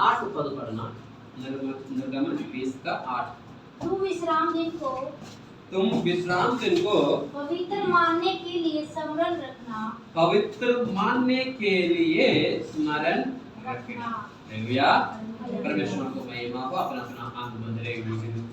8 पद पढ़ना, निर्गमन 20 का 8। तुम विश्राम दिन को पवित्र मानने के लिए स्मरण रखना। पवित्र मानने के लिए स्मरण रखना। हालेलुया। परमेश्वर को महिमा हो। अपना अपना आंख बंद रहे,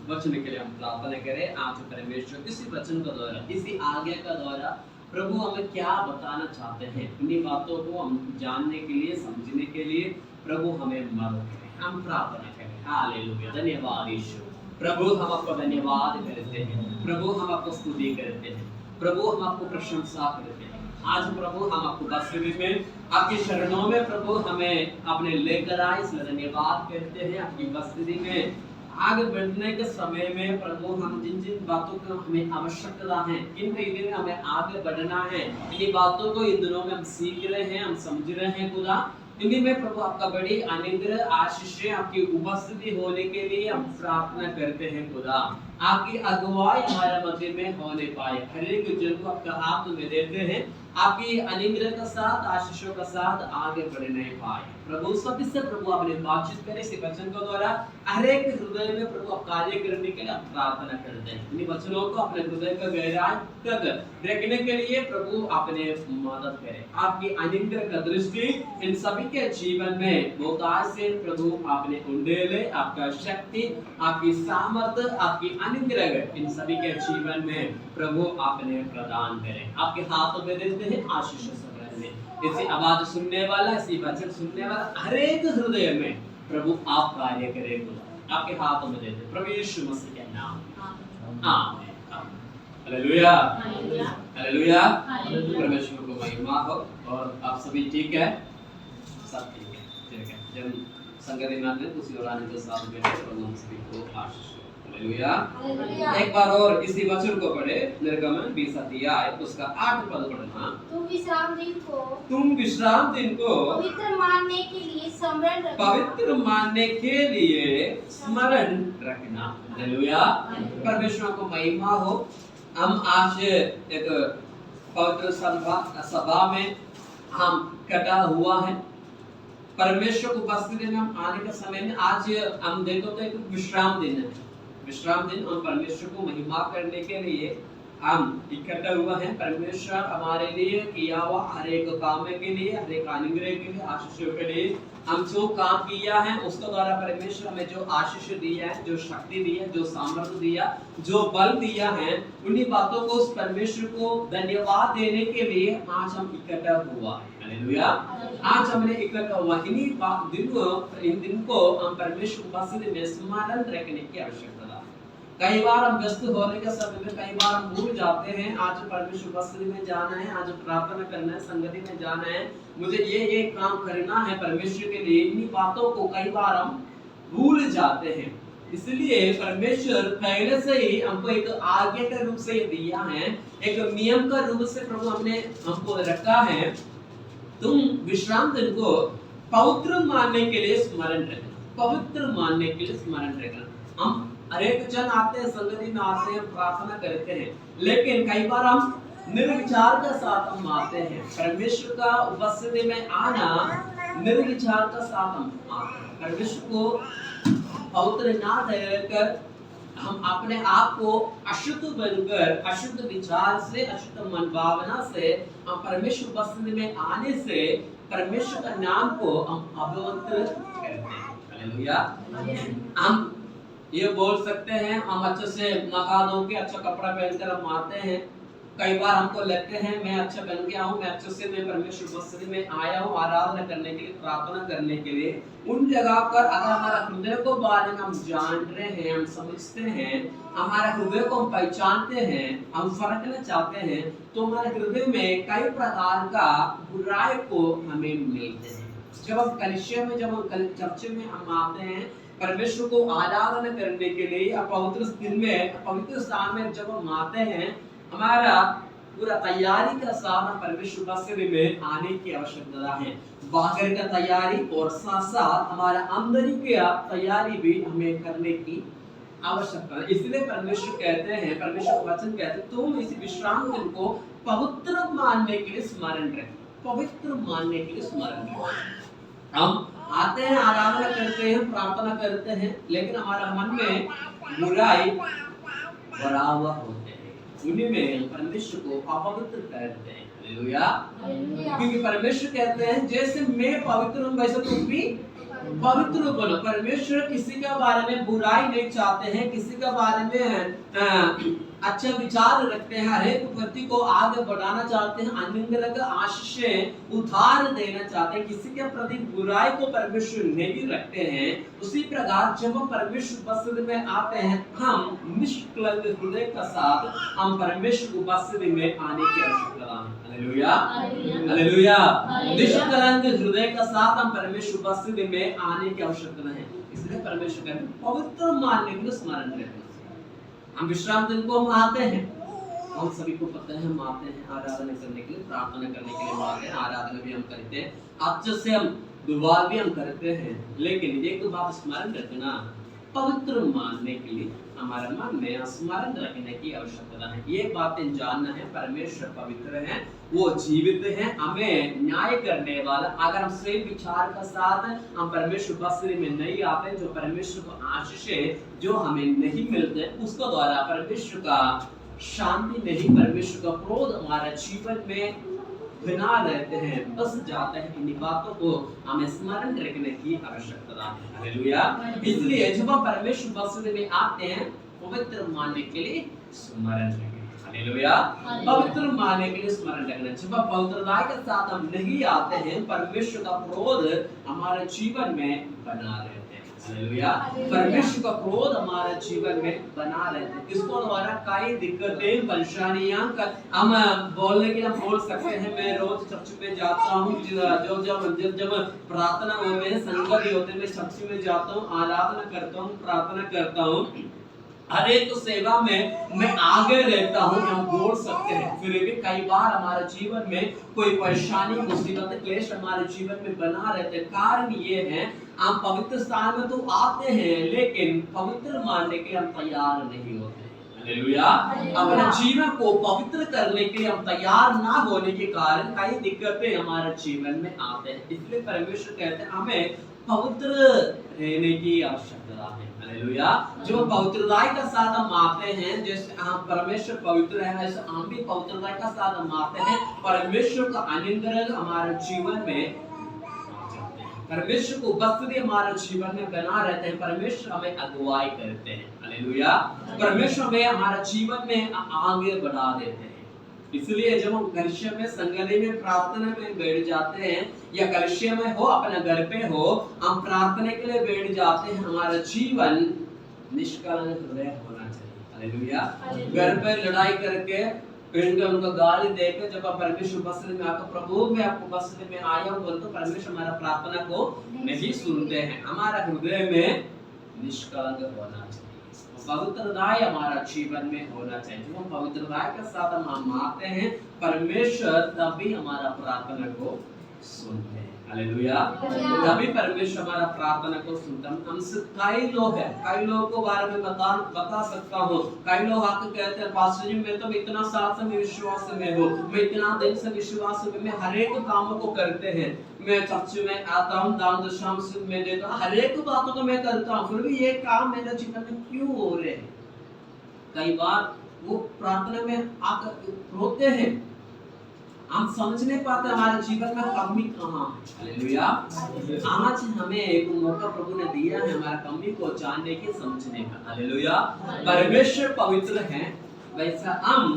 वचन के लिए हम प्रार्थना करें। आज परमेश्वर किसी वचन का द्वारा, किसी आज्ञा का द्वारा प्रभु हमें क्या बताना चाहते हैं, उन्हीं बातों को हम जानने के लिए, समझने के लिए प्रभु हमें मदद करें। हम प्रार्थना करें। हालेलुया। धन्यवाद यीशु। प्रभु हम आपको धन्यवाद करते हैं, प्रभु हम आपको स्तुति करते हैं, प्रभु हम आपको प्रशंसा करते हैं। आज प्रभु हम आपको बस्ती में आपकी शरणों में प्रभु हमें अपने लेकर आए, इसलिए धन्यवाद करते हैं। आपकी बस्ती में आगे बढ़ने के समय में प्रभु हम जिन जिन बातों की हमें आवश्यकता है, किन दिन में हमें आगे बढ़ना है, इन बातों को इन दिनों में हम सीख रहे हैं, हम समझ रहे हैं खुदा। इन्हीं में प्रभु आपका बड़ी अनुग्रह आशीषें आपकी उपस्थिति होने के लिए हम प्रार्थना करते हैं खुदा। आपकी अगुवाई हमारे मध्य में होने पाए, हर एक जन को आपका हाथ में देते हैं। आपकी अनुग्रह के साथ, आशीषों के साथ आगे बढ़ने पाए प्रभु। सब इससे प्रभु आपने बातचीत करें इस वचन के द्वारा, हर एक हृदय में प्रभु आप कार्य करने के लिए आप प्रार्थना करते हैं। इन वचनों को अपने हृदय का गहराई तक देखने के लिए प्रभु आपने मदद करें। आपकी अनुग्रह का दृष्टि इन सभी के जीवन में बहुतायत से प्रभु आपने उंडेले, आपका शक्ति, आपकी सामर्थ्य, आपकी अनुग्रह इन सभी के जीवन में प्रभु आपने प्रदान करें। आपके हाथों में देते हैं आशीष सब रहने। इसी आवाज सुनने वाला, इसी वचन सुनने वाला हर एक हृदय में प्रभु आप कार्य करें खुदा। आपके हाथों में देते हैं प्रभु यीशु मसीह के नाम में, आमीन। Hallelujah, hallelujah. परमेश्वर को महिमा हो। और आप सभी ठीक है? सब ठीक है, ठीक है। जब संगति में आते हैं उसी और आने के साथ बैठे प्रभु हम सभी को आशीष दे। हालेलुया। एक बार और इसी वचन को पढ़े, निर्गमन 20 अध्याय उसका 8 पद पढ़ना। तुम विश्राम दिन को पवित्र मानने के लिए स्मरण रखना। पवित्र मानने के लिए स्मरण रखना। हालेलुया। परमेश्वर को महिमा हो। हम आज एक पवित्र सभा में हम इकट्ठा हुआ है। परमेश्वर को उपस्थिति में हम आने के समय में आज हम देखो तो एक विश्राम दिन है। विश्राम दिन हम परमेश्वर को महिमा करने के लिए हम इकट्ठा हुआ है। परमेश्वर हमारे लिए किया हुआ हर एक काम के लिए, हर एक अनुग्रह के लिए, आशीषों के लिए, हम जो काम किया है उसके द्वारा परमेश्वर हमें जो आशीष दिया है, जो शक्ति दी है, जो सामर्थ्य दिया, जो बल दिया है, उन्हीं बातों को उस परमेश्वर को धन्यवाद देने के लिए आज हम इकट्ठा हुआ है। हालेलुया। आज हमने इकट्ठा हुआ इन दिन को हम परमेश्वर उपस्थिति में स्मरण रखने की आवश्यकता। कई बार हम व्यस्त होने के समय में कई बार हम भूल जाते हैं, आज परमेश्वर उपस्थिति में जाना है, आज प्रार्थना करना है, संगति में जाना है, मुझे ये काम करना है परमेश्वर के लिए। इन्हीं बातों को कई बार हम भूल जाते हैं। इसलिए परमेश्वर पहले से ही हमको एक आज्ञा के रूप से दिया है, एक नियम का रूप से प्रभु हमने हमको रखा है। तुम विश्राम दिन को पवित्र मानने के लिए स्मरण रखना। पवित्र मानने के लिए स्मरण रखना। हम अनेक जन आते हैं, संगति में आते हैं, प्रार्थना करते हैं, लेकिन कई बार हम निर्विचार के साथ हम आते हैं। परमेश्वर का उपस्थिति में आना निर्विचार के साथ हम आते हैं। परमेश्वर को पवित्र ना ठहरकर हम अपने आप को अशुद्ध बनकर, अशुद्ध विचार से, अशुद्ध मन भावना से हम परमेश्वर उपस्थिति में आने से परमेश्वर का नाम को हम अपवित्र करते हैं। हालेलुया। हम ये बोल सकते हैं, हम अच्छे से नहा धो के अच्छा कपड़ा पहनकर हम आते हैं। कई बार हमको लगते हैं मैं अच्छा पहन के आऊँ, मैं अच्छे से मैं परमेश्वर उपस्थिति में आया हूँ आराधना करने के लिए, प्रार्थना करने के लिए। उन जगह पर अगर हमारा हृदय को बारे में हम जान रहे हैं, हम समझते हैं, हमारे हृदय को हम पहचानते हैं, हम फरकना चाहते हैं, तो हमारे हृदय में कई प्रकार का बुराई को हमें मिलते हैं। जब हम कलीसिया में, जब हम चर्च में हम आते हैं परमेश्वर को आराधना करने के लिए, पवित्र दिन में, पवित्र स्थान में जब हम आते हैं, हमारा पूरा तैयारी का साथ परमेश्वर उपस्थिति में आने की आवश्यकता है। बाहर का तैयारी और साथ साथ हमारा अंदर की तैयारी भी हमें करने की आवश्यकता है। इसलिए परमेश्वर कहते हैं, परमेश्वर वचन कहते हैं, तुम इस विश्राम दिन को पवित्र मानने के लिए स्मरण रखो। पवित्र मानने के लिए स्मरण रखो। हम आते हैं, आराधना करते हैं, प्रार्थना करते हैं, लेकिन हमारा मन में बुराई भरा हुआ होते हैं, उन्हीं में परमेश्वर को अपवित्र करते हैं। हालेलुया। क्योंकि परमेश्वर कहते हैं जैसे मैं पवित्र हूँ वैसे तुम भी पवित्र बनो। परमेश्वर किसी के बारे में बुराई नहीं चाहते हैं, किसी के बारे में अच्छे विचार रखते हैं, हर एक व्यक्ति को आगे बढ़ाना चाहते हैं, अनंत आशीषें उधार देना चाहते हैं, किसी के प्रति बुराई को परमेश्वर नहीं रखते हैं। उसी प्रकार जब हम परमेश्वर उपस्थिति में आते हैं, हम निष्कलंक हृदय के साथ हम परमेश्वर उपस्थिति में आने की आवश्यकता है। Hallelujah, hallelujah. निष्कलंक हृदय के साथ हम परमेश्वर उपस्थिति में आने की आवश्यकता है। इसलिए परमेश्वर कहते हैं पवित्र मानने के लिए स्मरण रखना। हम विश्राम दिन को हम आते हैं, हम सभी को पता है, हम आते हैं आराधना करने के लिए, प्रार्थना करने के लिए हम आते हैं, आराधना भी हम करते हैं, अच्छे से हम दुआ भी हम करते हैं। लेकिन एक बात स्मरण रखना, पवित्र मानने के लिए हमारे मन में स्मरण रखने की आवश्यकता है। ये बातें जानना है, परमेश्वर पवित्र है, वो जीवित है, हमें न्याय करने वाला। अगर हम सही विचार के साथ हम परमेश्वर उपस्थिति में नहीं आते, जो परमेश्वर को आशीषें जो हमें नहीं मिलते, उसके द्वारा परमेश्वर का शांति नहीं, परमेश्वर का क्रोध हमारे जीवन में बना रहते हैं, बस जाते हैं। इन बातों को हमें स्मरण रखने की आवश्यकता है। हालेलुया। इसलिए जब हम परमेश्वर उपस्थिति में आते हैं, पवित्र मानने के लिए स्मरण रखें। हालेलुया। पवित्र मानने के लिए स्मरण रखना। जब हम पवित्रता के साथ हम नहीं आते हैं, परमेश्वर का क्रोध हमारे जीवन में बना रहते हैं। हालेलुया। परमेश्वर का क्रोध हमारे जीवन में बना रहते हैं। इसको द्वारा कई दिक्कतें, परेशानियां हम बोलने के लिए बोल सकते हैं। मैं रोज चर्च में जाता हूँ, जब प्रार्थना होते हैं, संगति होते हैं, मैं चर्च में जाता हूँ, आराधना करता हूँ, प्रार्थना करता हूँ, हर एक सेवा में मैं आगे रहता हूँ, हम बोल सकते हैं। फिर भी कई बार हमारे जीवन में कोई परेशानी, मुसीबत, क्लेश हमारे जीवन में बना रहते हैं। कारण ये है, हम पवित्र स्थान में तो आते हैं, लेकिन पवित्र मानने के हम तैयार नहीं होते। हालेलुया। अपने जीवन को पवित्र करने के लिए हम तैयार ना होने के कारण कई दिक्कतें हमारे जीवन में आते हैं। इसलिए परमेश्वर कहते हैं हमें पवित्र रहने की आवश्यकता है। हालेलुया। जो पवित्रता के साथ हम आते हैं, जैसे हम परमेश्वर पवित्र है, वैसे हम भी पवित्रता के साथ हम आते हैं। परमेश्वर का अनुग्रह हमारे जीवन में, परमेश्वर को उपस्थिति हमारे जीवन में बना रहते हैं। परमेश्वर हमें अगुवाई करते हैं। हालेलुया। परमेश्वर हमें हमारे जीवन में आगे बढ़ा देते हैं। इसलिए जब हम कलिसिया में, संगति में, प्रार्थना में बैठ जाते हैं, या कलिसिया में हो, अपने घर पे हो, हम प्रार्थना के लिए बैठ जाते हैं, हमारा जीवन निष्कलंक हृदय होना चाहिए। हालेलुया। घर पे लड़ाई करके, उनको गाली देकर जब आप परमेश्वर उपस्थिति में आकर प्रभु मैं आपको उपस्थिति में आया हूँ बोलते, परमेश्वर हमारा प्रार्थना को नहीं सुनते हैं। हमारा हृदय में निष्कलंक होना चाहिए, पवित्रताएं हमारा जीवन में होना चाहिए। जब हम पवित्रताएं के साथ हम आते हैं, परमेश्वर तभी हमारा प्रार्थना को सुनते हैं। हालेलुया। तभी परमेश्वर हमारा प्रार्थना को सुनता है। हमसे कई लोग हैं, कई लोगों को बारे में बता सकता हूँ। कई लोग आके कहते हैं पास्टर जी मैं तो इतना साल से विश्वास में हूँ, मैं इतना दिन से विश्वास में, मैं हर एक कामों को करते हैं, मैं चर्च में आता हूँ, दान दशम में देता हूँ, हर एक बातों को मैं करता हूँ, फिर भी ये काम मेरे जीवन में क्यों हो रहे हैं? कई बार वो प्रार्थना में आकर रोते हैं, हम समझ नहीं पाते हमारे जीवन में कमी कहाँ है। हालेलुया। आज हमें एक मौका प्रभु ने दिया है हमारा कमी को जानने के, समझने का। हालेलुया। परमेश्वर पवित्र है, वैसा हम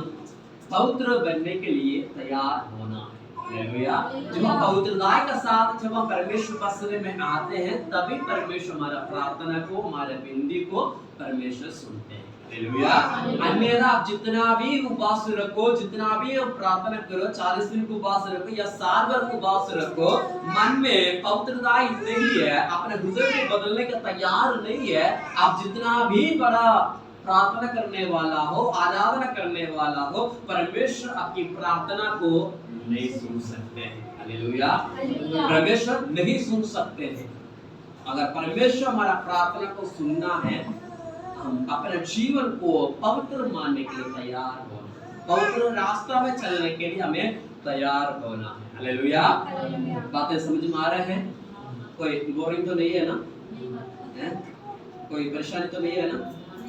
पवित्र बनने के लिए तैयार होना है। हालेलुया। जब हम पवित्रता के साथ जब हम परमेश्वर उपस्थिति में आते हैं, तभी परमेश्वर हमारा प्रार्थना को, हमारे विनती को परमेश्वर सुनते हैं। हालेलुया। अन्यथा आप जितना भी उपवास रखो, जितना भी प्रार्थना करो, 40 दिन को उपवास रखो या साल भर को उपवास रखो, मन में पवित्रता नहीं है, अपने हृदय को बदलने का तैयार नहीं है, आप जितना भी बड़ा प्रार्थना करने वाला हो, आराधना करने वाला हो, परमेश्वर आपकी प्रार्थना को नहीं सुन सकते हैं। हालेलुया। परमेश्वर नहीं सुन सकते हैं। अगर परमेश्वर हमारा प्रार्थना को सुनना है, हम अपने जीवन को पवित्र मानने के लिए तैयार होना, पवित्र रास्ता में चलने के लिए हमें तैयार होना है। हालेलुया। बातें समझ में आ रहे हैं? कोई बोरिंग तो नहीं है ना? कोई परेशानी तो नहीं है ना?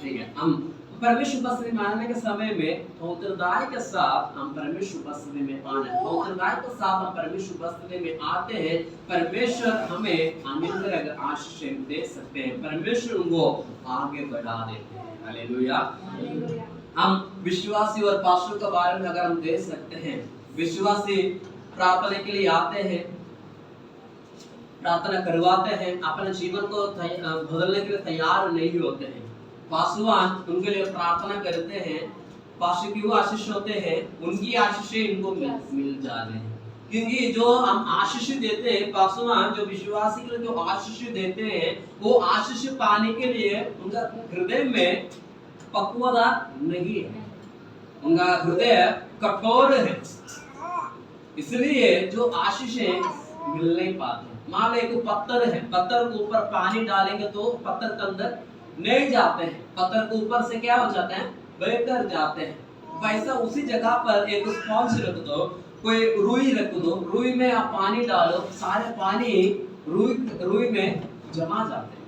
ठीक है, हम परमेश्वर उपस्थिति मानने के समय में उत्तरदायी के साथ हम परमेश्वर उपस्थिति में आना, उत्तरदायी के साथ हम परमेश्वर उपस्थिति में आते हैं। परमेश्वर हमें अनुग्रह आशीष दे सकते हैं, परमेश्वर उनको आगे बढ़ा देते हैं। हालेलुया। हम विश्वासी और पास्टर के बारे में अगर हम देख सकते हैं, विश्वासी प्रार्थना के लिए आते हैं, प्रार्थना करवाते हैं, अपने जीवन को बदलने के लिए तैयार नहीं होते हैं। पासवान उनके लिए प्रार्थना करते हैं, पास की वो आशीष होते हैं, उनकी आशीषें इनको मिल जाते हैं। क्योंकि जो हम आशीष देते हैं, पासवान जो विश्वासी के लिए जो आशीष देते हैं, वो आशीष पाने के लिए उनका हृदय में पक्वता नहीं है, उनका हृदय कठोर है, इसलिए जो आशीषें मिल नहीं पाते। मान लो एक पत्थर है, पत्थर के ऊपर पानी डालेंगे तो पत्थर के अंदर नहीं जाते हैं, पत्थर के ऊपर से क्या हो जाते हैं, बहकर जाते हैं। वैसा उसी जगह पर एक स्पॉन्ज रख दो, कोई रुई रख दो, रुई में आप पानी डालो, सारे पानी रुई में जमा जाते हैं।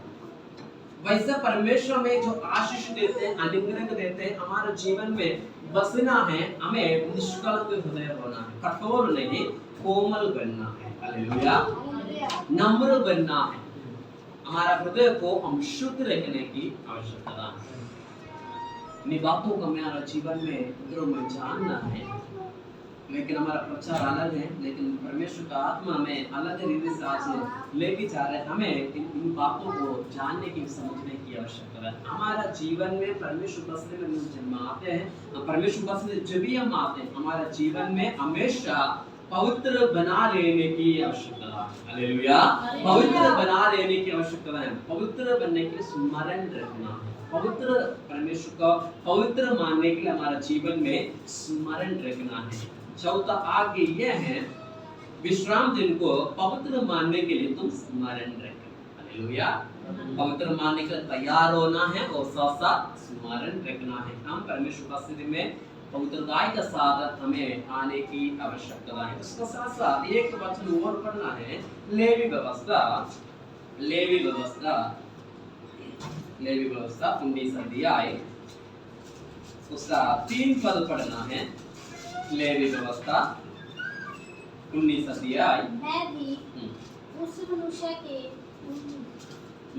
वैसे परमेश्वर में जो आशीष देते हैं, अनुग्रह देते हैं, हमारे जीवन में बसना है, हमें निष्कलंक हृदय होना है, कठोर नहीं, कोमल बनना है। हालेलुया। नम्र बनना है, हमारा हृदय को हम शुद्ध रखने की आवश्यकता है। इन बातों को हमारा जीवन में जानना है, लेकिन हमारा प्रचार अलग है, लेकिन परमेश्वर का आत्मा में अलग रीति से आज लेके जा रहे हैं। हमें इन बातों को जानने की, समझने की आवश्यकता है। हमारा जीवन में परमेश्वर उपस्थिति में जब आते हैं, परमेश्वर उपस्थिति जब भी हम आते हैं, हमारा जीवन में हमेशा पवित्र बना लेने की आवश्यकता है। हालेलुया। पवित्र बना लेने की आवश्यकता है, पवित्र बनने के स्मरण रखना है, पवित्र परमेश्वर को पवित्र मानने के लिए हमारा जीवन में स्मरण रखना है। चौथा आगे यह है, विश्राम दिन को पवित्र मानने के लिए तुम स्मरण रखें। हालेलुया। पवित्र मानने के लिए तैयार होना है और साथ साथ स्मरण रखना है। हम परमेश्वर की उपस्थिति में पवित्रताई के साथ हमें आने की आवश्यकता है। उसके साथ साथ एक वचन और पढ़ना है, लेवी व्यवस्था 19 अध्याय उसका 3 पद पढ़ना है। लेवी व्यवस्था 19 अध्याय। मैं भी उस मनुष्य के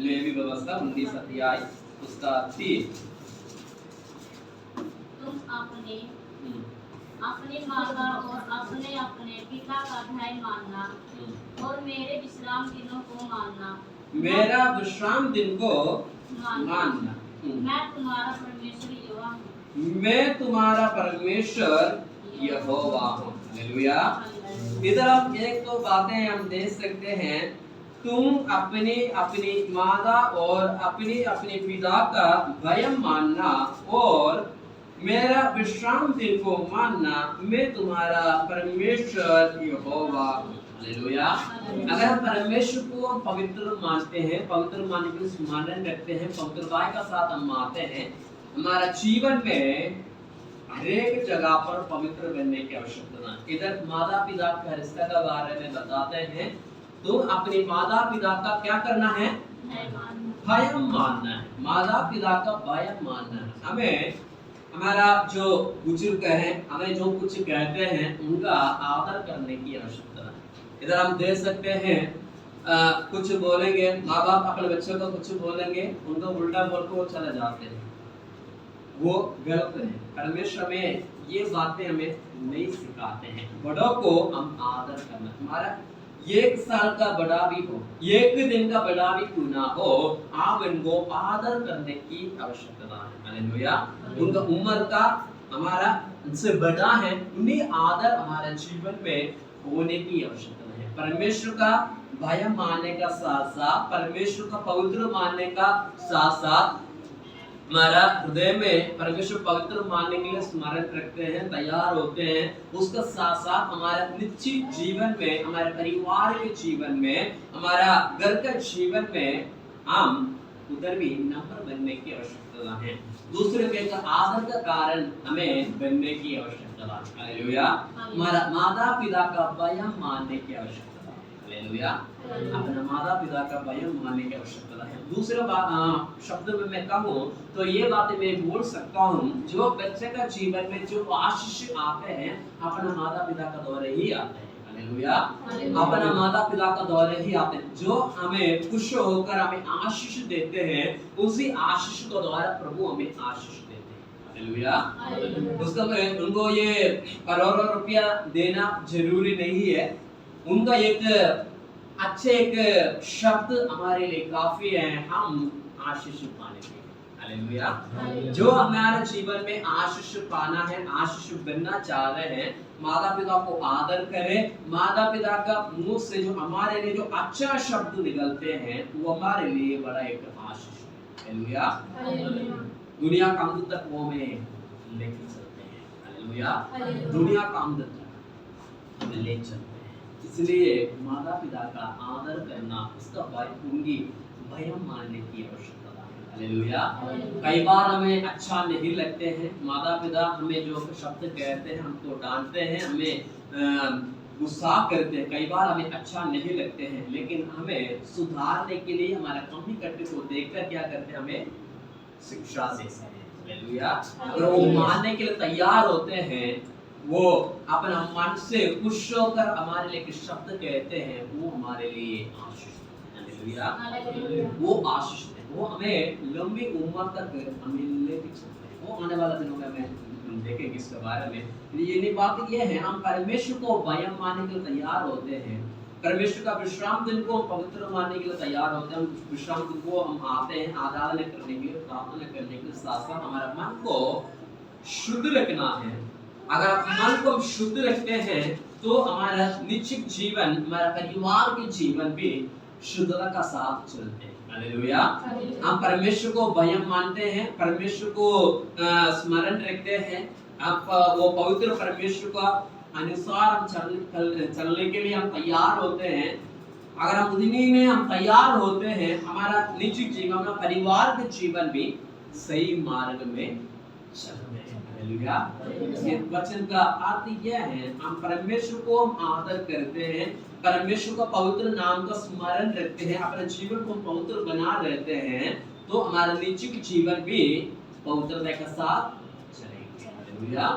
लेवी व्यवस्था 19 अध्याय उसका 3। तुम अपने माता और अपने पिता का भय मानना और मेरे विश्राम दिनों को मानना। मेरा विश्राम दिन को मानना। मैं तुम्हारा परमेश्वर यहोवा हूँ। मैं तुम्हारा परमेश्वर यहोवा हूँ। हालेलुया। इधर हम एक तो बातें हम देख सकते हैं, तुम अपनी माता और अपने पिता का भय मानना और मेरा विश्राम दिन को मानना, मैं तुम्हारा परमेश्वर यहोवा हूँ। हालेलुया। अगर हम परमेश्वर को पवित्र मानते हैं, पवित्र मानने के लिए स्मरण रखते हैं, पवित्रता के साथ हम आते हैं, हमारा जीवन में हर एक जगह पर पवित्र बनने की आवश्यकता है। इधर माता पिता का रिश्ते के बारे में बताते हैं, तो अपने माता पिता का क्या करना है, भय मानना है। माता पिता का भय मानना है। हमें हमारा जो बुजुर्ग है, हमें जो कुछ कहते हैं, उनका आदर करने की आवश्यकता है। इधर हम देख सकते हैं, कुछ बोलेंगे, माँ बाप अपने बच्चों को कुछ बोलेंगे, उनको उल्टा बोल को चले जाते हैं, वो गलत है। परमेश्वर में ये बातें हमें नहीं सिखाते हैं। बड़ों को हम आदर करना, हमारा 1 साल का बड़ा भी हो, 1 दिन का बड़ा भी क्यों ना हो, आप इनको आदर करने की आवश्यकता है। हालेलुया। उनका उम्र का हमारा उनसे बड़ा है, उन्हें आदर हमारे जीवन में होने की आवश्यकता है। परमेश्वर का भय मानने का साथ साथ, परमेश्वर का पवित्र मानने का साथ साथ, हमारा हृदय में परमेश्वर पवित्र मानने के लिए स्मरण रखते हैं, तैयार होते हैं। उसका साथ साथ हमारे निश्चित जीवन में, हमारे परिवार के जीवन में, हमारा घर का जीवन में हम उधर भी नम्र बनने की आवश्यकता है। दूसरे के आदर का कारण हमें बनने की आवश्यकता है। हालेलुया। हमारा माता पिता का भय मानने की आवश्यकता है। हालेलुया। अपने माता पिता का भय मानने की आवश्यकता है। दूसरा शब्द में मैं कहूँ तो ये बातें मैं बोल सकता हूँ, जो बच्चे का जीवन में जो आशीष आते हैं अपने माता पिता का द्वारा ही आते हैं। हालेलुया। अपना माता पिता का द्वारा ही आते हैं, जो हमें खुश होकर हमें आशीष देते हैं, उसी आशीष के द्वारा प्रभु हमें आशीष देते हैं। हालेलुया। उनको ये करोड़ों रुपया देना जरूरी नहीं है, उनका एक अच्छे एक शब्द हमारे लिए काफी है हम आशीष पाने के। हालेलुया। जो हमारे जीवन में आशीष पाना है, आशीष बनना चाह रहे हैं, माता पिता को आदर करें। माता पिता का मुंह से जो हमारे लिए जो अच्छा शब्द निकलते हैं वो हमारे लिए बड़ा एक आशीष है। हालेलुया। दुनिया का अंत तक वो हमें लेके चलते हैं। हालेलुया। दुनिया का अंत तक हमें ले चलते हैं। इसलिए माता पिता का आदर करना, उसका उनकी भय मानने की आवश्यकता है। हालेलुया। कई बार हमें अच्छा नहीं लगते हैं, माता पिता हमें जो शब्द कहते हैं, हमको डांटते हैं, हमें गुस्सा करते हैं, कई बार हमें अच्छा नहीं लगते हैं, लेकिन हमें सुधारने के लिए हमारा कमी कट्टे को देखकर क्या करते हैं, हमें शिक्षा देते हैं। हालेलुया। अगर वो मानने के लिए तैयार होते हैं, वो अपना मन से खुश होकर हमारे लिए शब्द कहते हैं, वो हमारे लिए आशीष है। हालेलुया। वो आशीष है, वो हमें लंबी उम्र तक हमें लेके चलते हैं। वो आने वाला दिनों में हमें देखेंगे इसके बारे में। ये बात ये है, हम परमेश्वर को भय मानने के लिए तैयार होते हैं, परमेश्वर का विश्राम दिन को पवित्र मानने के लिए तैयार होते हैं। विश्राम दिन को हम आते हैं आराधना करने के लिए, प्रार्थना करने के लिए, साथ साथ हमारा मन को शुद्ध रखना है। अगर मन को शुद्ध रखते हैं तो हमारा निश्चित जीवन, हमारा परिवार के जीवन भी शुद्धता का साथ चलते हैं। हालेलुया। हम परमेश्वर को भय मानते हैं, परमेश्वर को स्मरण रखते हैं, आप वो पवित्र परमेश्वर का अनुसार हम चलने के लिए हम तैयार होते हैं। अगर हम उन्हीं में हम तैयार होते हैं, हमारा निश्चित जीवन में, परिवार के जीवन भी सही मार्ग में चलते हैं। हालेलुया। ये वचन का अर्थ यह है, हम परमेश्वर को हम आदर करते हैं, परमेश्वर का पवित्र नाम का स्मरण रखते हैं, अपने जीवन को पवित्र बना रहते हैं, तो हमारा निश्चित जीवन भी पवित्रता के साथ चलेंगे। हालेलुया।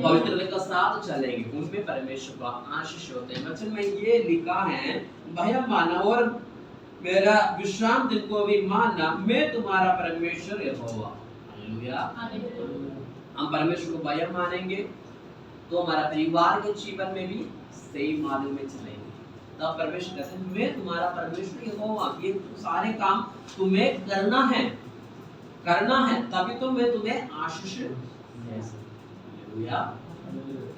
पवित्रता के साथ चलेंगे, उनमें परमेश्वर का आशीष होते हैं। वचन में ये लिखा है, भय माना और मेरा विश्राम दिन को भी मानना, मैं तुम्हारा परमेश्वर यहोवा। हालेलुया। हम परमेश्वर को भय मानेंगे तो हमारा परिवार के जीवन में भी सही मार्ग में चलेंगे। तब परमेश्वर कहते हैं, मैं तुम्हारा परमेश्वर यहोवा, ये सारे काम तुम्हें करना है, तभी तो मैं तुम्हें आशीष दे सकूं।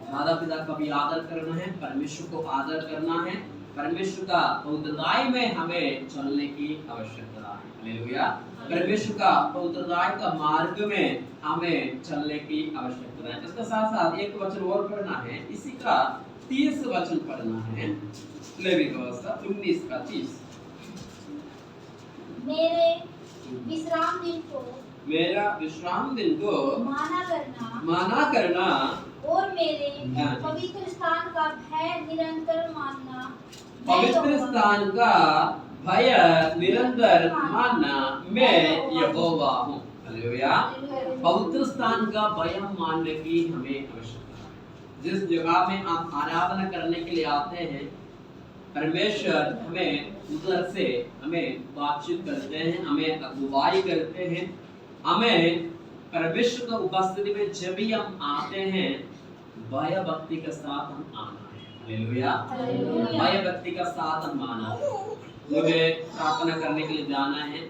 माता पिता का भी आदर करना है, परमेश्वर को आदर करना है, परमेश्वर का पवित्रताई में हमें चलने की आवश्यकता है। हालेलुया। परमेश्वर का पवित्रताई का मार्ग में हमें चलने की आवश्यकता है। इसके साथ साथ एक वचन और पढ़ना है, इसी का 30 वचन पढ़ना है। लेवी की व्यवस्था 19 का 30। मेरा विश्राम दिन को माना करना और मेरे पवित्र स्थान का भय निरंतर मानना। पवित्र स्थान का भय निरंतर मानना मैं यहोवा हूँ। हालेलुया। पवित्र स्थान का भय मानने की हमें आवश्यकता है। जिस जगह में आप आराधना करने के लिए आते हैं, परमेश्वर हमें उधर से हमें बातचीत करते हैं, हमें अगुवाई करते हैं, हमें परमेश्वर की उपस्थिति में जब भी हम आते हैं, भय भक्ति के साथ हम आना है। हालेलुया। भय भक्ति का साथ हम आना है। मुझे प्रार्थना करने के लिए जाना है,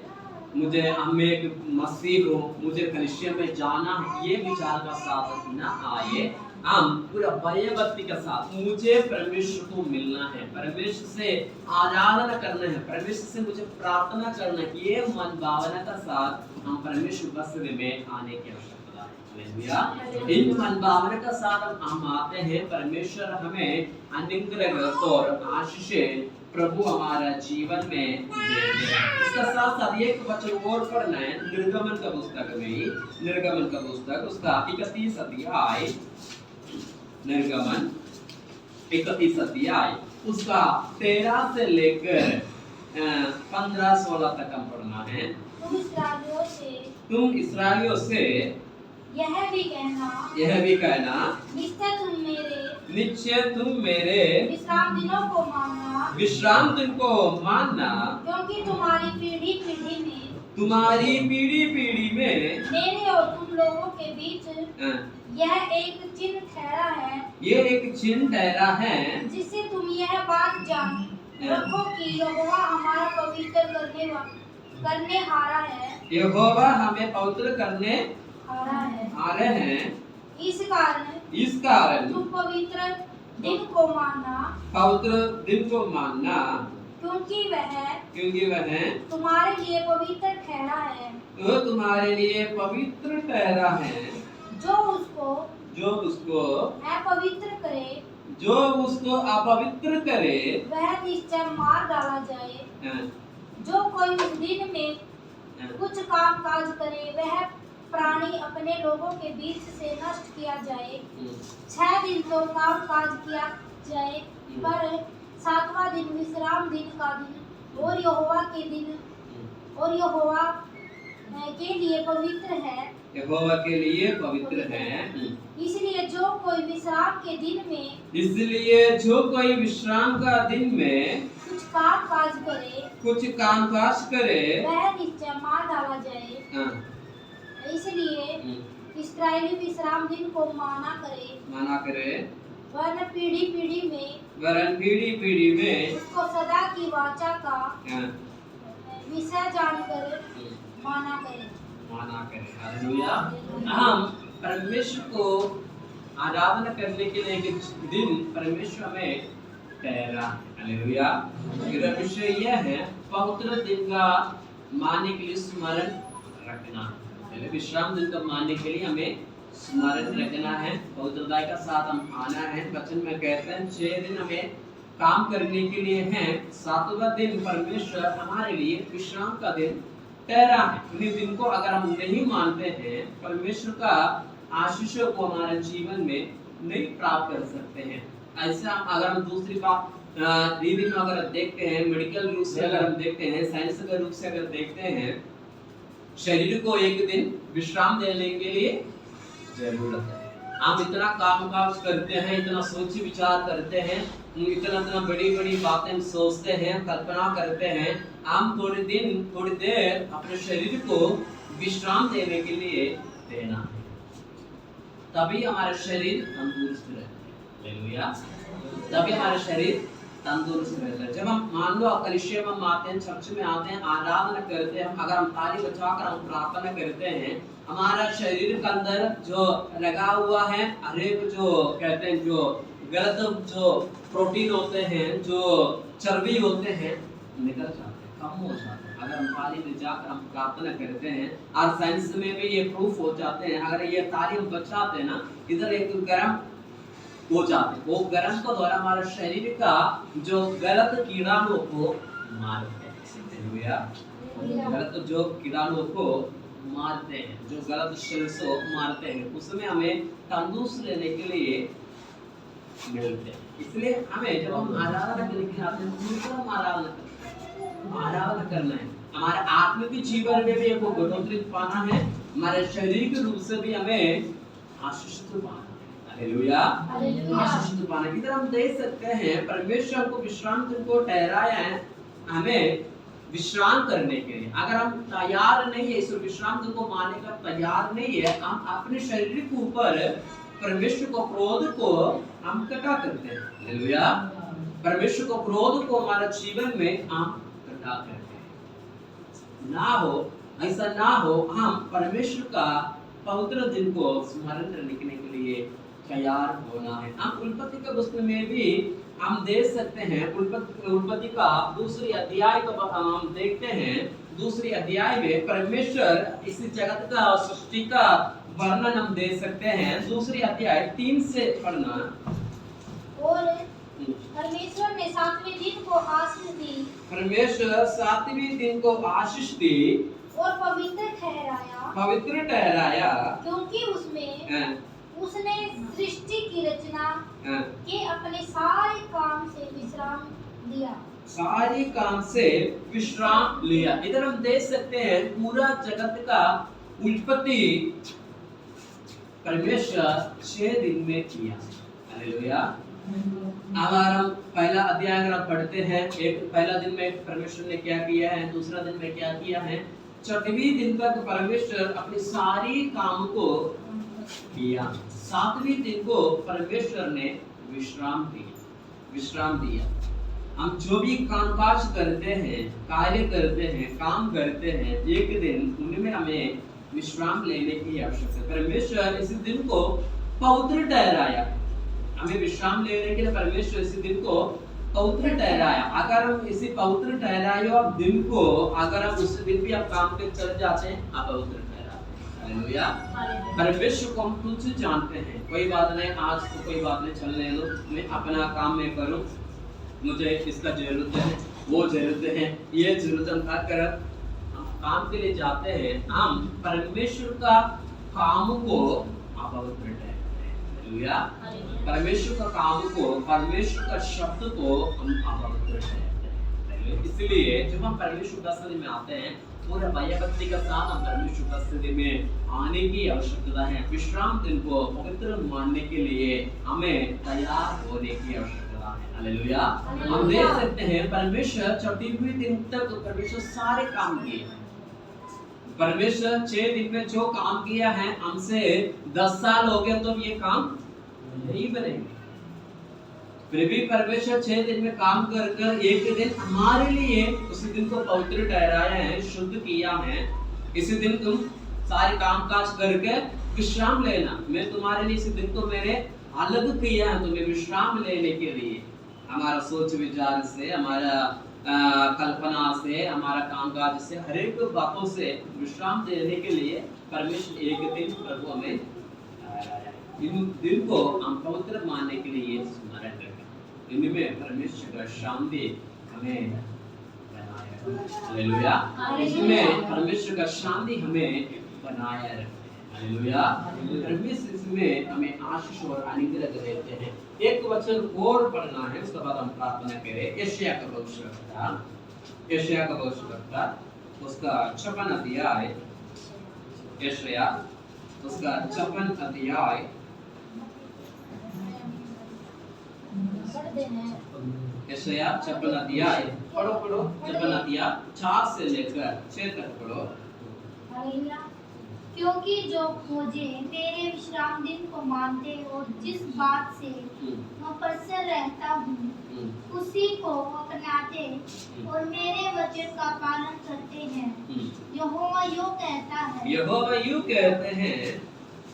हम एक मसीह हो, मुझे कलीसिया में जाना है, ये विचार का साथ ना आए। हम पूरा भय भक्ति के साथ, मुझे परमेश्वर को मिलना है, परमेश्वर से आराधना करना है, परमेश्वर से मुझे प्रार्थना करना है, ये मन भावना के साथ हम परमेश्वर उपस्थिति में आने की आवश्यकता है। हालेलुया। इन मन भावना के साथ हम आते हैं, परमेश्वर हमें अनुग्रह और आशीष प्रभु हमारा जीवन में देते हैं। इसका साथ साथ एक वचन और पढ़ना है, निर्गमन का पुस्तक में, निर्गमन का पुस्तक उसका 31 अध्याय, निर्गमन 31 अध्याय उसका 13 से लेकर 15-16 तक हम पढ़ना है। तुम इस्राएलियों से यह भी कहना निश्चय तुम मेरे विश्राम दिन को मानना, क्योंकि तुम्हारी पीढ़ी पीढ़ी में मेरे और तुम लोगों के बीच यह एक चिन्ह ठहरा है, जिससे तुम यह बात जान रखो कि यहोवा हमारा पवित्र करने हारा है। यहोवा हमें पवित्र करने हारे हैं। इस कारण तुम पवित्र दिन को मानना, क्योंकि वह तुम्हारे लिए पवित्र ठहरा है। तो तुम्हारे लिए पवित्र ठहरा है। जो उसको अपवित्र करे वह निश्चय मार डाला जाए। जो कोई उस दिन में कुछ काम काज करे वह प्राणी अपने लोगों के बीच से नष्ट किया जाए। 6 दिन तो काम काज किया जाए, पर 7वां दिन विश्राम दिन का दिन और यहोवा के लिए पवित्र है। यहोवा के लिए पवित्र है। इसलिए जो कोई विश्राम का दिन में कुछ काम काज करे वह निश्चय मार डाला जाए। इसलिए इस्राएली विश्राम दिन को माना करे, वरन पीढ़ी पीढ़ी में उसको सदा की वाचा का विषय जानकर माना करे। हालेलुया। हम परमेश्वर को आराधना करने के लिए एक दिन परमेश्वर में ठहरा। हालेलुया। मेरा विषय यह है पवित्र दिन का मानने के लिए स्मरण रखना। विश्राम दिन को मानने के लिए हमें स्मरण रखना है, पवित्रता के साथ हम आना है। वचन में कहते हैं 6 दिन हमें काम करने के लिए हैं, 7वां दिन परमेश्वर हमारे लिए विश्राम का दिन ठहरा है। उन्हीं दिन को अगर हम नहीं मानते हैं, परमेश्वर का आशीषों को हमारे जीवन में नहीं प्राप्त कर सकते हैं। ऐसा अगर हम दूसरी बात रीति में अगर देखते हैं, मेडिकल रूप से अगर हम देखते हैं, साइंस के रूप से अगर देखते हैं, शरीर को एक दिन विश्राम देने के लिए जरूरत है। हम इतना काम काज करते हैं, इतना सोच विचार करते हैं, इतना बड़ी बड़ी बातें हम सोचते हैं, कल्पना करते हैं। हम थोड़ी देर अपने शरीर को विश्राम देने के लिए देना है, तभी हमारा शरीर तंदुरुस्त रहता है। हालेलुया। तभी हमारा शरीर तंदुरुस्त रहता है। जब हम मान लो कलीसिया में आते हैं, चर्च में आते हैं, आराधना करते हैं, अगर हम ताली बजाकर हम प्रार्थना करते हैं, हमारा शरीर के अंदर जो लगा हुआ है हरेक जो कहते हैं जो गलत जो प्रोटीन होते हैं, जो चर्बी होते हैं, निकल जाते हैं, कम हो जाते हैं। अगर हम ताली बजाकर हम प्रार्थना करते हैं, और साइंस में भी ये प्रूफ हो जाते हैं, अगर ये ताली हम बजाते हैं ना, इधर एक गर्म हो जाते हैं, वो गर्म को द्वारा हमारे शरीर का जो गलत कीड़ाणुओं को मारते हैं। गलत जो कीड़ाणुओं को मारते हैं, जो गलत सेल्स को मारते हैं, उसमें हमें तंदुरुस्त रहने के लिए मिलते हैं। इसलिए हमें जब हम आराधना करने के लिए आते हैं, तो हम आराधना करना है। हमारे आत्मिक जीवन में भी एक बढ़ोतरी पाना है, हमारे शरीर के रूप से भी हमें आशीषित पाना है। हालेलुया। आशीषित पाना किधर हम देख सकते हैं, परमेश्वर को विश्राम दिन को ठहराया है हमें विश्राम करने के लिए। अगर हम तैयार नहीं है, इस विश्राम दिन को मानने का तैयार नहीं है, हम अपने शरीर के ऊपर परमेश्वर को क्रोध को हम कटा करते हैं। हालेलुया। परमेश्वर को क्रोध को हमारे जीवन में हम कटा करते हैं। ना हो, ऐसा ना हो, हम परमेश्वर का पवित्र दिन को स्मरण करने के लिए तैयार होना है। हम उल्पत्ति के पुस्तक में भी हम देख सकते हैं, उल्पत्ति का 2 अध्याय को हम देखते हैं। 2 अध्याय में परमेश्वर इस जगत का सृष्टि का वर्णन हम देख सकते हैं। 2 अध्याय 3 से पढ़ना। और परमेश्वर ने 7वें दिन को आशीष दी। परमेश्वर 7वें दिन को आशीष दी और पवित्र ठहराया, क्योंकि उसने सृष्टि की रचना हाँ, के अपने सारे काम से विश्राम लिया। सारे काम से विश्राम लिया। इधर हम देख सकते हैं पूरा जगत का उत्पत्ति परमेश्वर 6 दिन में किया। हालेलुया। अगर हम पहला अध्याय अगर आप पढ़ते हैं, एक पहला दिन में परमेश्वर ने क्या किया है, दूसरा दिन में क्या किया है, छठवीं दिन तक परमेश्वर अपने सारी काम को किया। सातवीं दिन को परमेश्वर ने विश्राम दिया। हम जो भी कामकाज करते हैं, कार्य करते हैं, काम करते हैं, एक दिन उनमें हमें विश्राम लेने की आवश्यकता है। परमेश्वर इस दिन को पवित्र ठहराया। हमें विश्राम लेने के लिए परमेश्वर इस दिन को पवित्र ठहराया। अगर हम इसी पवित्र ठहराए और दिन को अगर हम उस दिन भी आप काम पे चल जाते हैं, आप पवित्र ठहराते हैं। हालेलुया। परमेश्वर को हम तुझसे जानते हैं, कोई बात नहीं, आज तो कोई बात नहीं, चलने दो, मैं अपना काम मैं करूं, मुझे इसका जरूरत है, वो जरूरत है, ये जरूरत हम कर हम काम के लिए जाते हैं। हम परमेश्वर का काम को अपवित्र ठहराते हैं। हालेलुया। परमेश्वर का काम को, परमेश्वर का शब्द को हम अपवित्र ठहराते हैं। इसलिए जब हम परमेश्वर का उपस्थिति में आते हैं, पूरा भयभक्ति के साथ हम परमेश्वर की उपस्थिति में आने की आवश्यकता है। विश्राम दिन को पवित्र मानने के लिए हमें तैयार होने की आवश्यकता है। हालेलुया। हम देख सकते हैं परमेश्वर छठवीं दिन तक परमेश्वर सारे काम किए। परमेश्वर 6 दिन में जो काम किया है, हमसे 10 साल हो गए तो ये काम नहीं बनेंगे। फिर भी परमेश्वर 6 दिन में काम कर एक दिन हमारे लिए उस दिन को पवित्र ठहराया है, शुद्ध किया है। इसी दिन तुम सारे काम काज करके विश्राम लेना। मैं तुम्हारे लिए इस दिन को मैंने अलग किया है, तुम्हें विश्राम लेने के लिए। हमारा सोच विचार से, हमारा कल्पना से, हमारा कामकाज से, हर एक बातों से विश्राम देने के लिए परमेश्वर एक दिन प्रभु हमें इन दिन को हम पवित्र मानने के लिए स्मरण रखें। इनमें परमेश्वर का शांति हमें बनाए रखे। हालेलुया। इसमें परमेश्वर का शांति हमें बनाए रखे। हालेलुया। परमेश्वर इसमें हमें आशीष और अनुग्रह देते हैं। एक वचन और पढ़ना है, उसके बाद हम प्रार्थना करें। यशायाह का भविष्यवक्ता उसका 56 अध्याय, यशायाह उसका 56 अध्याय, यशायाह 56 अध्याय पढ़ो 56 अध्याय 4 से लेकर 6 तक पढ़ो। हालेलुया। क्योंकि जो खोजे मेरे विश्राम दिन को मानते और जिस बात से मैं प्रसन्न रहता हूँ उसी को अपनाते और मेरे वचन का पालन करते हैं, यहोवा यूं कहते हैं,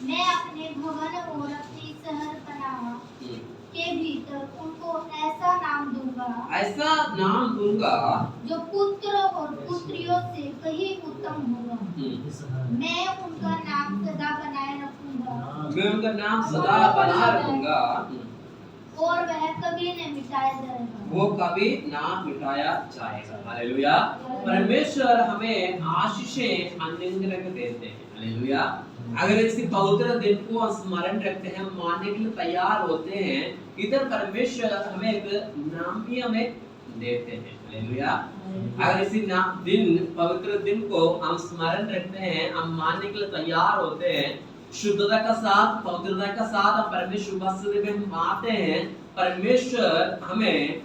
मैं अपने भवन और अपनी शहरपनाह के भीतर उनको ऐसा नाम दूंगा जो पुत्र और पुत्रियों से कहीं उत्तम होगा। मैं उनका नाम सदा बनाए रखूंगा और वह कभी न मिटाया जाएगा। हालेलुया। परमेश्वर हमें आशीषें अनुग्रह देते हैं। हालेलुया। अगर इसी पवित्र दिन को हम स्मरण रखते हैं, मानने के लिए तैयार होते हैं, इधर परमेश्वर हमें एक नाम भी हमें देते हैं। हालेलुया। अगर इसी दिन पवित्र दिन को हम स्मरण रखते हैं, हम मानने के लिए तैयार होते हैं, शुद्धता का साथ, पवित्रता का साथ हम परमेश्वर उपस्थिति में हम आते हैं, परमेश्वर हमें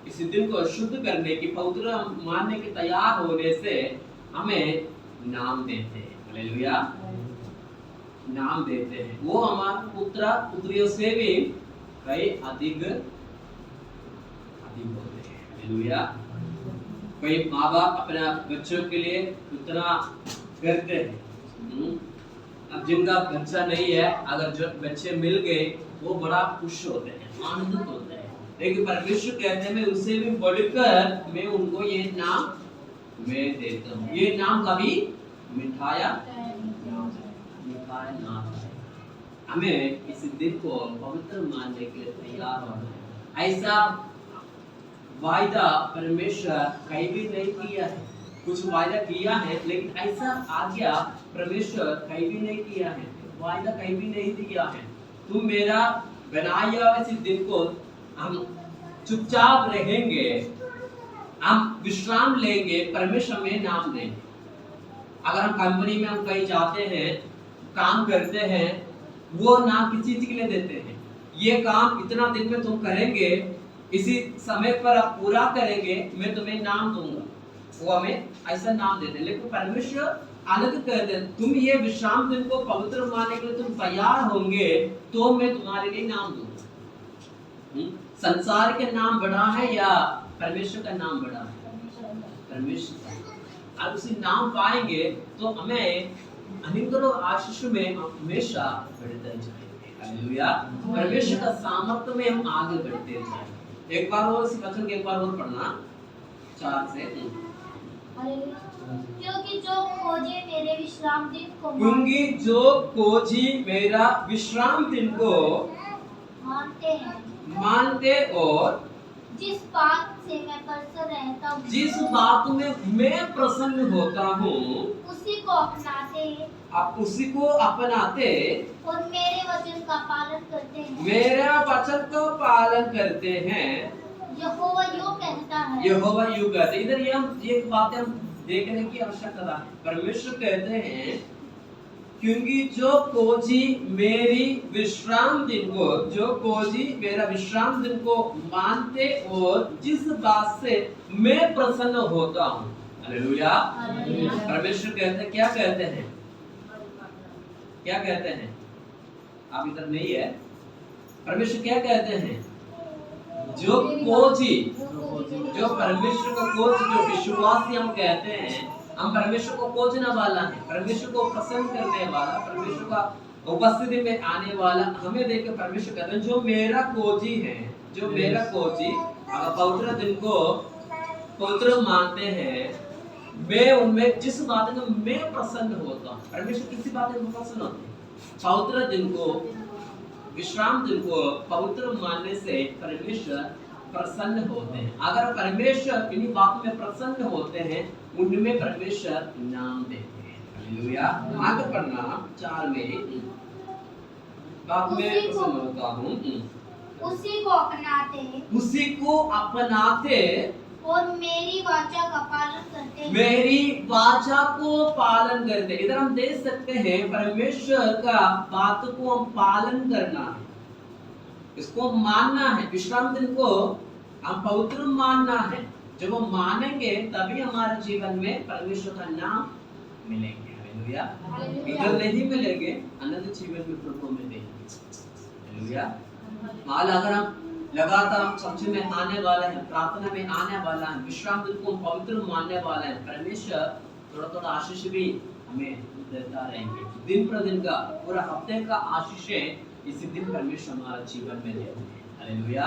इसी दिन को शुद्ध करने की, पवित्र मानने के तैयार होने से हमें नाम देते हैं। हालेलुया। नाम देते हैं। वो हमारे पुत्र पुत्रियों से भी कई अधिक होते हैं। हालेलुया। कोई माँ बाप अपने बच्चों के लिए उतना करते हैं। अब जिनका बच्चा नहीं है, अगर जो बच्चे मिल गए, वो बड़ा खुश होते हैं, आनंदित होते हैं। लेकिन परमेश्वर कहते हैं, मैं उससे भी बढ़कर मैं उनको ये नाम मैं देता हूँ। ये नाम कभी मिठाया ना। हमें इस दिन को पवित्र मानने के लिए तैयार होना है। ऐसा वायदा परमेश्वर कहीं भी नहीं किया है। कुछ वायदा किया है, लेकिन ऐसा आज्ञा परमेश्वर कहीं भी नहीं किया है, वायदा कहीं भी नहीं दिया है। तुम मेरा बनाया हुआ इस दिन को हम चुपचाप रहेंगे, हम विश्राम लेंगे, परमेश्वर में नाम देंगे। अगर हम कंपनी में हम कहीं जाते हैं, काम करते हैं, वो नाम किस चीज के लिए देते हैं? ये काम इतना दिन में तुम करेंगे, इसी समय पर आप पूरा करेंगे, मैं तुम्हें नाम दूंगा। वो हमें ऐसा नाम देते हैं। लेकिन परमेश्वर अलग कहते हैं, तुम ये विश्राम दिन को पवित्र मानने के लिए तुम तैयार होंगे तो मैं तुम्हारे लिए नाम दूंगा। संसार के नाम बड़ा है या परमेश्वर का नाम बड़ा है? परमेश्वर का। अब उसी नाम पाएंगे तो हमें अनुग्रह और आशीष में हमेशा बढ़ते जाएंगे। हालेलुया। परमेश्वर का सामर्थ्य में हम आगे बढ़ते जाएंगे। एक बार और इस वचन के एक बार और पढ़ना 4 से। क्योंकि जो खोजे मेरे विश्राम दिन को क्योंकि जो खोजी मेरा विश्राम दिन को मानते और जिस बात से मैं प्रसन्न रहता हूँ, जिस बात में मैं प्रसन्न होता हूँ, उसी को अपनाते, आप उसी को अपनाते और मेरे वचन का पालन करते हैं, मेरा वचन को पालन करते हैं। यहोवा यूं कहता है। यहोवा यूं कहते हैं। इधर ये बातें हम देखने की आवश्यकता है। परमेश्वर कहते हैं क्योंकि जो खोजी मेरी विश्राम दिन को, जो खोजी मेरा विश्राम दिन को मानते और जिस बात से मैं प्रसन्न होता हूँ। हालेलुया। परमेश्वर कहते हैं, क्या कहते हैं? क्या कहते हैं? आप इधर नहीं है। परमेश्वर क्या कहते हैं? जो खोजी, जो परमेश्वर को खोज, जो विश्वासी हम कहते हैं, हम परमेश्वर को खोजने वाला है, परमेश्वर को पसंद करने वाला, परमेश्वर का उपस्थिति में आने वाला, हमें देख के परमेश्वर कहते हैं जो मेरा खोजी है, जो मेरा खोजी अगर पवित्र दिन को पवित्र मानते हैं, मैं उनमें जिस बात में मैं प्रसन्न होता हूँ। परमेश्वर किसी बात में प्रसन्न होते हैं? पवित्र दिन को, विश्राम दिन को पवित्र मानने से परमेश्वर प्रसन्न होते हैं। अगर परमेश्वर इन्हीं बातों में प्रसन्न होते हैं, उनमें परमेश्वर नाम देते हैं। हालेलुया। आगे पढ़ना 4 में। बात में प्रसन्न होता हूँ, उसी को अपनाते, उसी को अपनाते और मेरी वाचा का पालन करते हैं, मेरी वाचा को पालन करते। इधर हम देख सकते हैं परमेश्वर का बात को हम पालन करना है, इसको मानना है। विश्राम दिन को हम पवित्र मानना है। जब हम मानेंगे तभी हमारे जीवन में परमेश्वर का नाम मिलेंगे। हालेलुया। इधर नहीं मिलेंगे, अनंत जीवन में प्रभु मिलेंगे। हालेलुया। माल अगर हम लगातार हम चर्च में आने वाले हैं, प्रार्थना में आने वाला है, विश्राम दिन को पवित्र मानने वाले हैं, परमेश्वर थोड़ा थोड़ा आशीष भी हमें देता रहेंगे। दिन प्रतिदिन का, पूरा हफ्ते का आशीष इसी दिन परमेश्वर हमारे जीवन में देते हैं। हालेलुया।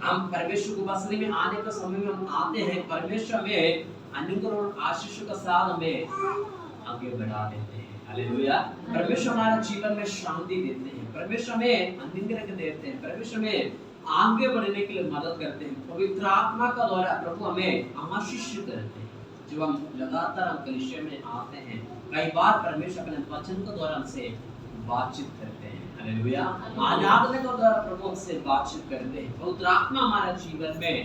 हम परमेश्वर को बसने में आने के समय में हम आते हैं, परमेश्वर में अनुग्रह और आशीष के साथ हमें आगे बढ़ा देते हैं। हालेलुया। परमेश्वर हमारे जीवन में शांति देते हैं, परमेश्वर में अनुग्रह देते हैं, परमेश्वर में आगे बढ़ने के लिए मदद करते हैं। पवित्र आत्मा का द्वारा प्रभु हमें आशीष करते हैं। जब हम लगातार हम कलीसिया में आते हैं, कई बार परमेश्वर अपने वचन के द्वारा हमसे बातचीत करते हैं। हालेलुया। आराधना के द्वारा प्रभु हमसे बातचीत करते हैं। पवित्र आत्मा हमारे जीवन में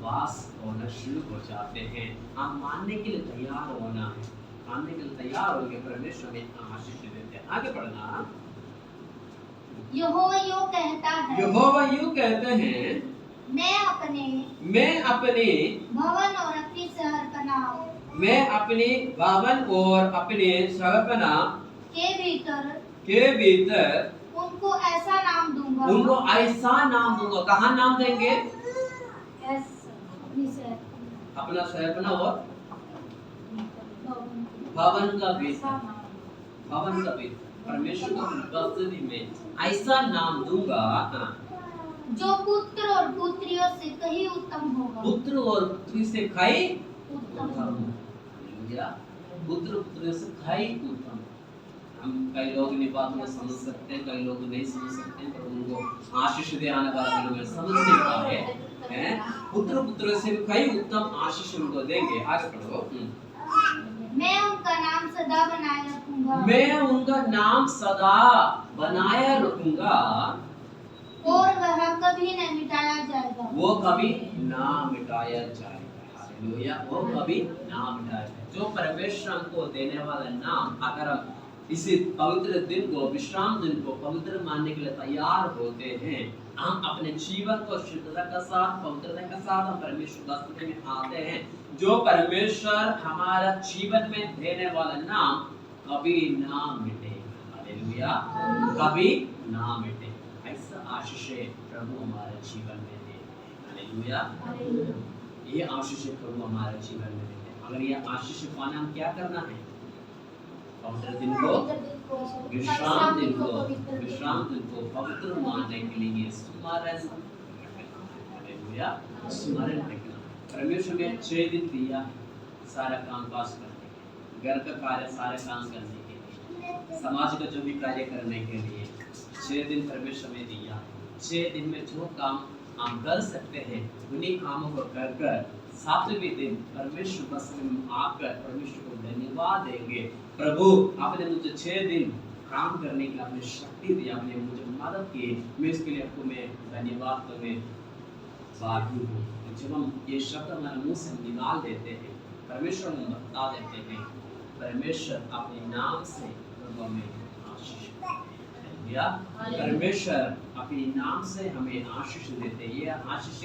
वास होना शुरू हो जाते हैं। हम मानने के लिए तैयार होना है, मानने के लिए तैयार होंगे, परमेश्वर में आशीष देते हैं। आगे बढ़ना। यहोवा यूं कहता है, यहोवा यूं कहते हैं, मैं अपने भवन और अपनी शहरपनाह के भीतर उनको ऐसा नाम दूंगा, उनको ऐसा नाम दूंगा। कहाँ नाम देंगे? अपना शहरपनाह और भवन का भीतर, भवन का भीतर परमेश्वर की उपस्थिति में ऐसा नाम दूंगा जो पुत्र और पुत्रियों से कहीं उत्तम होगा। पुत्र और पुत्री से कहीं उत्तम होगा। पुत्र पुत्री से कहीं उत्तम। हम कई लोग इन बातों को समझ सकते हैं, कई लोग नहीं समझ सकते हैं, पर उनको आशीष देने वाला लोग समझ नहीं पाए हैं। पुत्र पुत्री से कहीं उत्तम आशीष उनको देंगे। आगे पढ़ो। मैं उनका नाम सदा बनाए रखूंगा, रखूंगा मैं उनका नाम सदा बनाए रखूंगा, और वह कभी न मिटाया जाएगा। वो कभी ना मिटाया जाएगा। हालेलुया, वो कभी ना मिटाया जाएगा। जो परमेश्वर हमको देने वाला नाम, अगर हम इसी पवित्र दिन को, विश्राम दिन को पवित्र मानने के लिए तैयार होते हैं, हम अपने जीवन को शुद्धता के साथ, पवित्रता के साथ हम परमेश्वर के में आते हैं, जो परमेश्वर हमारा जीवन में देने वाला नाम कभी ना मिटेगा। हालेलुया, कभी ना मिटेगा। ऐसा आशीष प्रभु हमारे जीवन में दे। हालेलुया, ये आशीष प्रभु हमारे जीवन में देते हैं। अगर ये आशीष पाना, हम क्या करना है? पवित्र दिन को, विश्राम दिन को पवित्र मानने के लिए स्मरण रखना। हालेलुया, स्मरण रखना। परमेश्वर ने 6 दिन दिया सारा काम काज करने के, घर का कार्य सारे काम करने के लिए, समाज का जो भी कार्य करने के लिए 6 दिन परमेश्वर ने दिया। 6 दिन में जो काम हम कर सकते हैं, उन्हीं कामों को कर कर 7वें दिन परमेश्वर का समय आकर परमेश्वर को धन्यवाद देंगे। प्रभु, आपने मुझे 6 दिन काम करने की आपने शक्ति दी, आपने मुझे मदद की, मैं इसके लिए आपको मैं धन्यवाद करने बाकी हूँ। जब हम ये शब्द हमारे मुंह से निकाल देते हैं, परमेश्वर को बता देते हैं, परमेश्वर अपने नाम से प्रभु हमें आशीष देते हैं। परमेश्वर अपने नाम से हमें आशीष देते हैं। ये आशीष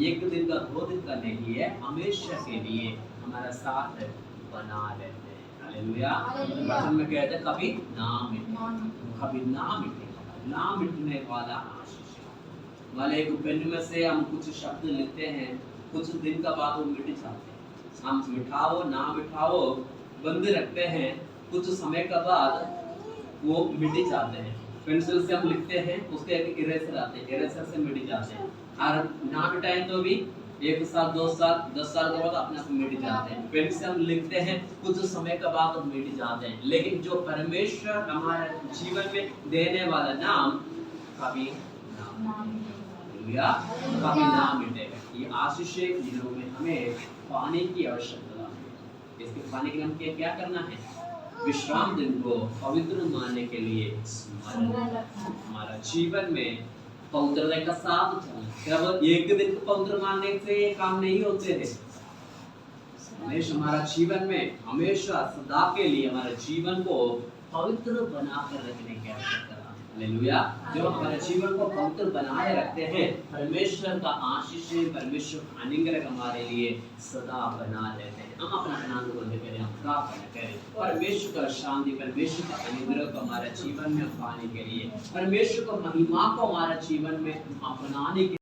1 दिन का 2 दिन का नहीं है, हमेशा के लिए हमारा साथ बना लेते हैं। हालेलुया, वचन में कहते हैं कभी ना मिटे, कभी ना मिटे, ना मिटने वाला आशीष वाले। एक पेन में से हम कुछ शब्द लेते हैं, कुछ दिन का बाद वो मिट जाते हैं। हम मिठाओ ना मिठाओ बंद रखते हैं, कुछ समय का बाद वो मिट जाते हैं। पेंसिल से हम लिखते हैं, उसके एक इरेजर आते हैं, इरेजर से मिट जाते हैं। और ना मिटाएं तो भी 1 साल 2 साल 10 साल के बाद अपने आप मिट जाते हैं। पेन से हम लिखते हैं, कुछ समय के बाद मिट जाते हैं। लेकिन जो परमेश्वर हमारे जीवन में देने वाला नाम कभी ना मिटेगा। ये आशीष के दिनों में हमें पाने की आवश्यकता है। इसके पाने के लिए हम क्या करना है? विश्राम दिन को पवित्र मानने के लिए हमारा जीवन में पवित्रता का साथ चलना। केवल 1 दिन को पवित्र मानने से ये काम नहीं होते हैं। हमेशा हमारा जीवन में हमेशा सदा के लिए हमारे जीवन को पवित्र बनाकर रखने की आवश्यकता है। हालेलुया, जो हमारे जीवन को पवित्र बनाए रखते हैं, परमेश्वर का आशीष, परमेश्वर अनुग्रह हमारे लिए सदा बना रहते हैं। हम अपना आनंद को लेकर हम प्रार्थना करें, परमेश्वर का शांति, परमेश्वर का अनुग्रह को हमारे जीवन में पाने के लिए, परमेश्वर को महिमा को हमारे जीवन में अपनाने के